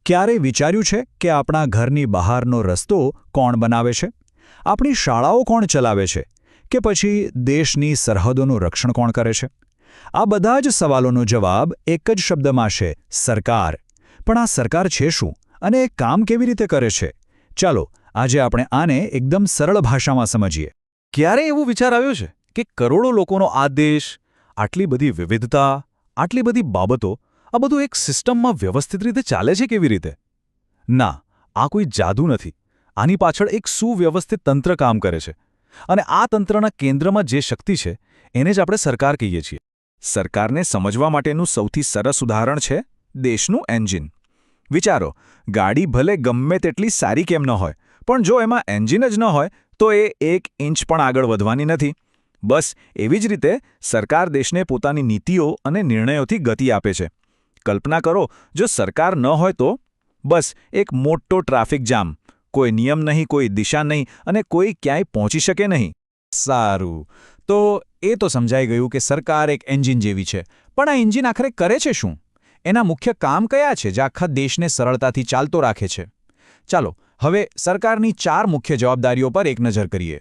ક્યારે વિચાર્યું છે કે આપણા ઘરની બહારનો રસ્તો કોણ બનાવે છે? આપણી શાળાઓ કોણ ચલાવે છે? કે પછી દેશની સરહદોનું રક્ષણ કોણ કરે છે? આ બધા જ સવાલોનો જવાબ એક જ શબ્દમાં છે: સરકાર. પણ આ સરકાર છે શું અને એ કામ કેવી રીતે કરે છે? ચાલો આજે આપણે આને એકદમ સરળ ભાષામાં સમજીએ. ક્યારે એવું વિચાર આવ્યો છે કે કરોડો લોકોનો આ દેશ, આટલી બધી વિવિધતા, આટલી બધી બાબતો, આ બધું એક સિસ્ટમમાં વ્યવસ્થિત રીતે ચાલે છે કેવી રીતે? ના, આ કોઈ જાદુ નથી. આની પાછળ એક સુવ્યવસ્થિત તંત્ર કામ કરે છે. અને આ તંત્રના કેન્દ્રમાં જે શક્તિ છે એને જ આપણે સરકાર કહીએ છીએ. સરકારને સમજવા માટેનું સૌથી સરસ ઉદાહરણ છે દેશનું એન્જિન. વિચારો, ગાડી ભલે ગમે તેટલી સારી કેમ ન હોય, પણ જો એમાં એન્જિન જ ન હોય તો એ 1 ઇંચ પણ આગળ વધવાની નથી. બસ એવી જ રીતે સરકાર દેશને પોતાની નીતિઓ અને નિર્ણયોથી ગતિ આપે છે. કલ્પના કરો, જો સરકાર ન હોય તો બસ એક મોટો ટ્રાફિક જામ, કોઈ નિયમ નહીં, કોઈ દિશા નહીં અને કોઈ ક્યાંય પહોંચી શકે નહીં. સારું, તો એ તો સમજાઈ ગયું કે સરકાર એક એન્જિન જેવી છે. પણ આ એન્જિન આખરે કરે છે શું? એના મુખ્ય કામ કયા છે જે આખા દેશને સરળતાથી ચાલતો રાખે છે? ચાલો હવે સરકારની 4 મુખ્ય જવાબદારીઓ પર એક નજર કરીએ.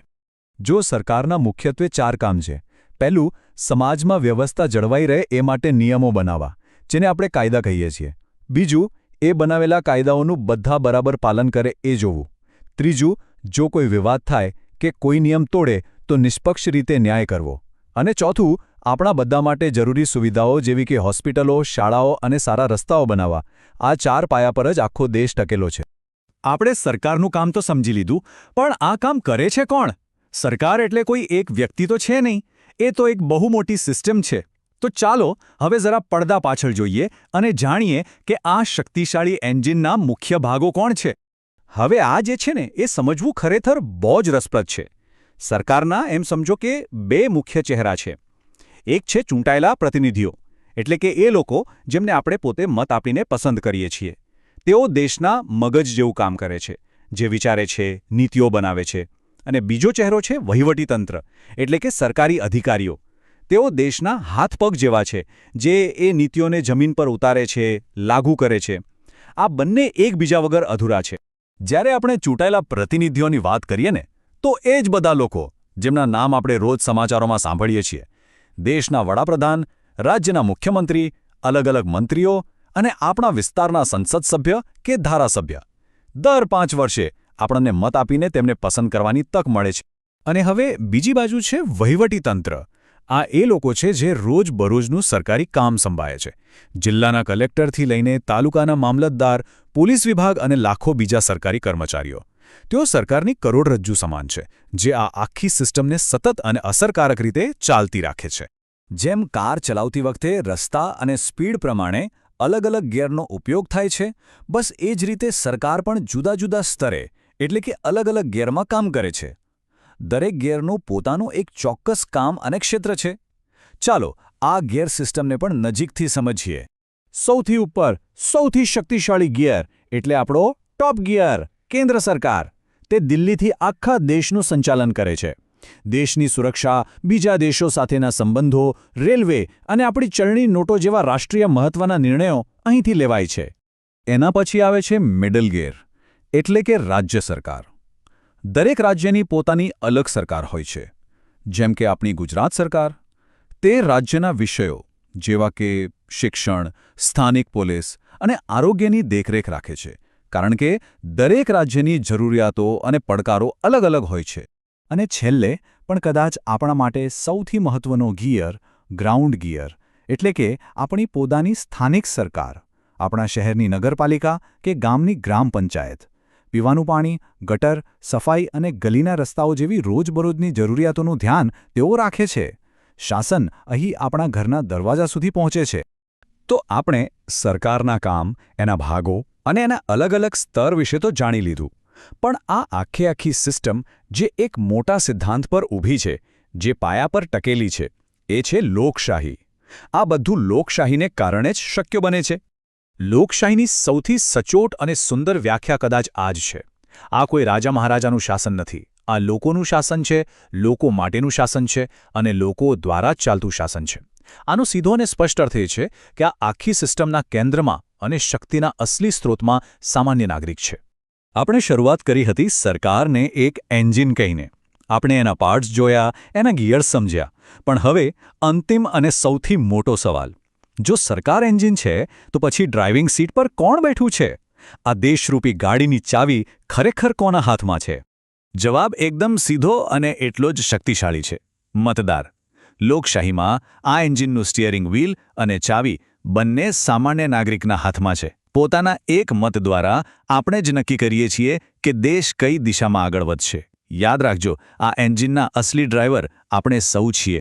જો સરકારના મુખ્યત્વે 4 કામ છે. પહેલું, સમાજમાં વ્યવસ્થા જળવાઈ રહે એ માટે નિયમો બનાવવા, જેને આપણે કાયદા કહીએ છીએ. બીજું, એ બનાવેલા કાયદાઓનું બધા બરાબર પાલન કરે એ જોવું. ત્રીજું, જો કોઈ વિવાદ થાય કે કોઈ નિયમ તોડે તો નિષ્પક્ષ રીતે ન્યાય કરવો. અને ચોથું, આપણા બધા માટે જરૂરી સુવિધાઓ જેવી કે હોસ્પિટલો, શાળાઓ અને સારા રસ્તાઓ બનાવવા. આ 4 પાયા પર જ આખો દેશ ટકેલો છે. આપણે સરકારનું કામ તો સમજી લીધું, પણ આ કામ કરે છે કોણ? સરકાર એટલે કોઈ એક વ્યક્તિ તો છે નહીં, એ તો એક બહુ મોટી સિસ્ટમ છે. તો ચાલો હવે જરા પડદા પાછળ જોઈએ અને જાણીએ કે આ શક્તિશાળી એન્જિનના મુખ્ય ભાગો કોણ છે. હવે આ જે છે ને એ સમજવું ખરેખર બહુ જ રસપ્રદ છે. સરકારના એમ સમજો કે 2 મુખ્ય ચહેરા છે. એક છે ચૂંટાયેલા પ્રતિનિધિઓ, એટલે કે એ લોકો જેમને આપણે પોતે મત આપીને પસંદ કરીએ છીએ. તેઓ દેશના મગજ જેવું કામ કરે છે, જે વિચારે છે, નીતિઓ બનાવે છે. અને બીજો ચહેરો છે વહીવટીતંત્ર, એટલે કે સરકારી અધિકારીઓ. તેઓ દેશના હાથ-પગ જેવા છે, જે એ નીતિઓને જમીન પર ઉતારે છે, લાગુ કરે છે. આ બંને એકબીજા વગર અધૂરા છે. જ્યારે આપણે ચૂંટાયેલા પ્રતિનિધિઓની વાત કરીએ ને, તો એ જ બધા લોકો જેમના નામ આપણે રોજ સમાચારોમાં સાંભળીએ છીએ. દેશના વડાપ્રધાન, રાજ્યના મુખ્યમંત્રી, અલગ-અલગ મંત્રીઓ અને આપણા વિસ્તારના સંસદ સભ્ય કે ધારાસભ્ય. દર 5 વર્ષે આપણને મત આપીને તેમને પસંદ કરવાની તક મળે છે. અને હવે બીજી બાજુ છે વહીવટીતંત્ર. આ એ લોકો છે જે રોજબરોજનું સરકારી કામ સંભાળે છે. જિલ્લાના કલેક્ટરથી લઈને તાલુકાના મામલતદાર, પોલીસ વિભાગ અને લાખો બીજા સરકારી કર્મચારીઓ. તેઓ સરકારની કરોડરજ્જુ સમાન છે, જે આ આખી સિસ્ટમને સતત અને અસરકારક રીતે ચાલતી રાખે છે. જેમ કાર ચલાવતી વખતે રસ્તા અને સ્પીડ પ્રમાણે અલગ-અલગ ગિયરનો ઉપયોગ થાય છે, બસ એ જ રીતે સરકાર પણ જુદા-જુદા સ્તરે, એટલે કે અલગ-અલગ ગિયરમાં કામ કરે છે. દરેક ગિયરનું પોતાનું એક ચોક્કસ કામ અને ક્ષેત્ર છે. ચાલો આ ગિયર સિસ્ટમને પણ નજીકથી સમજીએ. સૌથી ઉપર, સૌથી શક્તિશાળી ગિયર એટલે આપણો ટોપ ગિયર, કેન્દ્ર સરકાર. તે દિલ્હીથી આખા દેશનું સંચાલન કરે છે. દેશની સુરક્ષા, બીજા દેશો સાથેના સંબંધો, રેલવે અને આપણી ચલણી નોટો જેવા રાષ્ટ્રીય મહત્વના નિર્ણયો અહીંથી લેવાય છે. એના પછી આવે છે મિડલ ગિયર, એટલે કે રાજ્ય સરકાર. દરેક રાજ્યની પોતાની અલગ સરકાર હોય છે. જેમ કે આપણી ગુજરાત સરકાર, તે રાજ્યના વિષયો જેવા કે શિક્ષણ, સ્થાનિક પોલીસ અને આરોગ્યની દેખરેખ રાખે છે, કારણ કે દરેક રાજ્યની જરૂરિયાતો અને પડકારો અલગ-અલગ હોય છે. અને છેલ્લે પણ કદાચ આપણા માટે સૌથી મહત્વનો ગિયર, ગ્રાઉન્ડ ગિયર, એટલે કે આપણી પોતાની સ્થાનિક સરકાર, આપણા શહેરની નગરપાલિકા કે ગામની ગ્રામ પંચાયત. પીવાનું પાણી, ગટર, સફાઈ અને ગલીના રસ્તાઓ જેવી રોજબરોજની જરૂરિયાતોનું ધ્યાન તેઓ રાખે છે. શાસન અહીં આપણા ઘરના દરવાજા સુધી પહોંચે છે. તો આપણે સરકારના કામ, એના ભાગો અને એના અલગ-અલગ સ્તર વિશે તો જાણી લીધું. પણ આ આખી સિસ્ટમ જે એક મોટા સિદ્ધાંત પર ઊભી છે, જે પાયા પર ટકેલી છે, એ છે લોકશાહી. આ બધું લોકશાહીને કારણે જ શક્ય બને છે. લોકશાહીની સૌથી સચોટ અને સુંદર વ્યાખ્યા કદાચ આ જ છે. આ કોઈ રાજા મહારાજાનું શાસન નથી. આ લોકોનું શાસન છે, લોકો માટેનું શાસન છે અને લોકો દ્વારા જ ચાલતું શાસન છે. આનો સીધો અને સ્પષ્ટ અર્થ એ છે કે આ આખી સિસ્ટમના કેન્દ્રમાં અને શક્તિના અસલી સ્ત્રોતમાં સામાન્ય નાગરિક છે. આપણે શરૂઆત કરી હતી સરકારને એક એન્જિન કહીને. આપણે એના પાર્ટ્સ જોયા, એના ગિયર્સ સમજ્યા. પણ હવે અંતિમ અને સૌથી મોટો સવાલ: જો સરકાર એન્જિન છે તો પછી ડ્રાઇવિંગ સીટ પર કોણ બેઠું છે? આ દેશરૂપી ગાડીની ચાવી ખરેખર કોના હાથમાં છે? જવાબ એકદમ સીધો અને એટલો જ શક્તિશાળી છે: મતદાર. લોકશાહીમાં આ એન્જિનનું સ્ટિયરિંગ વ્હીલ અને ચાવી બંને સામાન્ય નાગરિકના હાથમાં છે. પોતાના એક મત દ્વારા આપણે જ નક્કી કરીએ છીએ કે દેશ કઈ દિશામાં આગળ વધશે. યાદ રાખજો, આ એન્જિનના અસલી ડ્રાઈવર આપણે સૌ છીએ.